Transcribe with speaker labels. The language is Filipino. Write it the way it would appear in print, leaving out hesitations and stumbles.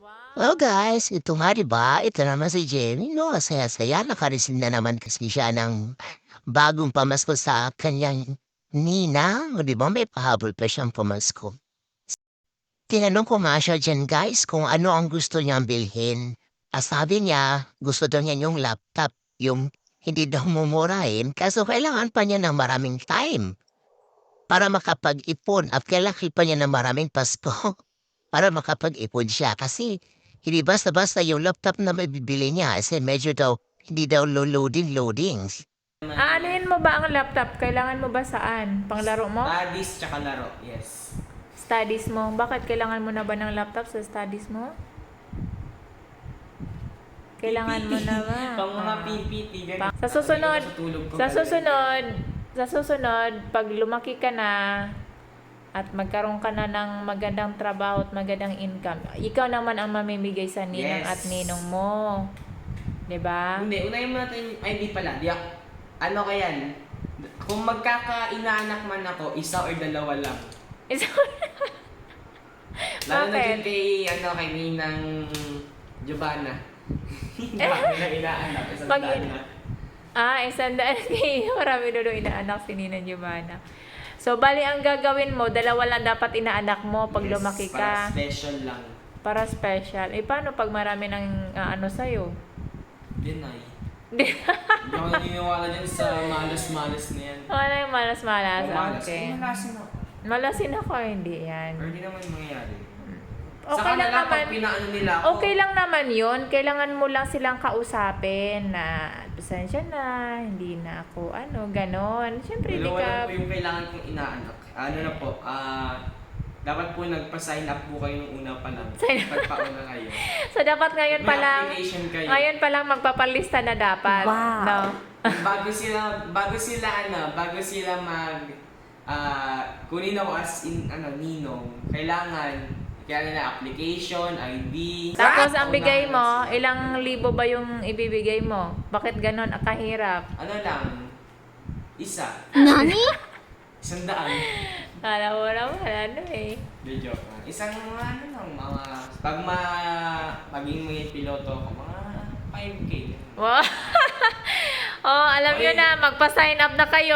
Speaker 1: Well
Speaker 2: Wow!
Speaker 1: guys, ito nga 'di ba, ito naman si Jenny 'no, ang saya-saya naka-receive na naman kasi siya ng bagong pamasko sa kanyang ninang, o 'di ba may pahabol pa siyang pamasko. Tinanong ko nga siya diyan guys kung ano ang gusto niyang bilhin. Sabi niya gusto daw niya yung laptop, yung hindi daw mumurahin kaso kailangan pa niya ng maraming time para makapag-ipon at kailangan pa niya ng maraming pasko. Para makapag-ipon siya kasi hindi basta-basta yung laptop na mabibili niya kasi medyo daw hindi daw loading.
Speaker 2: Aanuhin mo ba ang laptop? Kailangan mo ba saan? Panglaro mo?
Speaker 3: Studies tsaka laro, yes.
Speaker 2: Studies mo? Bakit kailangan mo na ba ng laptop sa studies mo? Kailangan mo na ba?
Speaker 3: Pang mga
Speaker 2: Ah.
Speaker 3: PPT, ganun.
Speaker 2: Sa susunod,
Speaker 3: Sa tulog ko,
Speaker 2: sa
Speaker 3: ganun.
Speaker 2: susunod, pag lumaki ka na at magkaroon ka na ng magandang trabaho at magandang income, ikaw naman ang mamimigay sa ninang
Speaker 3: Yes.
Speaker 2: at ninong mo. 'Di ba?
Speaker 3: Hindi, unahin mo natin, ay hindi pala, ano kaya yan? Kung magkaka-inaanak man ako, isa or dalawa lang. Lalo na
Speaker 2: Bakit?
Speaker 3: dyan kay Ninang Giovanna. Dami na inaanak, isang
Speaker 2: Pag-
Speaker 3: daan na.
Speaker 2: Isang daan kayo. Marami doon inaanak si Ninang Giovanna. So, bali ang gagawin mo, dalawa lang dapat inaanak mo pag
Speaker 3: Yes,
Speaker 2: lumaki
Speaker 3: para
Speaker 2: ka.
Speaker 3: special lang.
Speaker 2: Para special. Paano pag marami ng ano sa'yo?
Speaker 3: Yun ay. Hindi ako naniniwala dyan sa malas-malas na yan.
Speaker 2: Wala yung malas-malas.
Speaker 3: Kung malas,
Speaker 2: Okay.
Speaker 3: kung malasin ako.
Speaker 2: Malasin ako, hindi yan.
Speaker 3: Or di naman mangyayari.
Speaker 2: Okay
Speaker 3: Saka
Speaker 2: lang
Speaker 3: na lang,
Speaker 2: naman.
Speaker 3: pag pinaano nila ako,
Speaker 2: Okay lang naman yun. Kailangan mo lang silang kausapin na pasensya na, hindi na ako ganon. Siyempre, hindi
Speaker 3: pero wala
Speaker 2: ka...
Speaker 3: po yung kailangan kong inaanak. Ano na po, dapat po nagpa-sign up po kayo nung una pa lang.
Speaker 2: Sign up.
Speaker 3: Pagpauna kayo.
Speaker 2: So, dapat ngayon
Speaker 3: May
Speaker 2: pa lang,
Speaker 3: application kayo.
Speaker 2: ngayon pa lang magpapalista na dapat.
Speaker 1: Wow.
Speaker 2: No?
Speaker 3: bago sila kunin ako as in, ninong, kailangan nila application, ID.
Speaker 2: Tapos, ang bigay
Speaker 3: Unahan
Speaker 2: mo,
Speaker 3: sila.
Speaker 2: ilang libo ba yung ibibigay mo? Bakit ganon? Kahirap.
Speaker 3: Ano lang, isa.
Speaker 1: Nani?
Speaker 3: 100.
Speaker 2: Alam mo naman,
Speaker 3: Di joke lang. Isang pag maging may piloto ako, mga 5K.
Speaker 2: Wow. Oh, alam nyo na, magpa-sign up na kayo.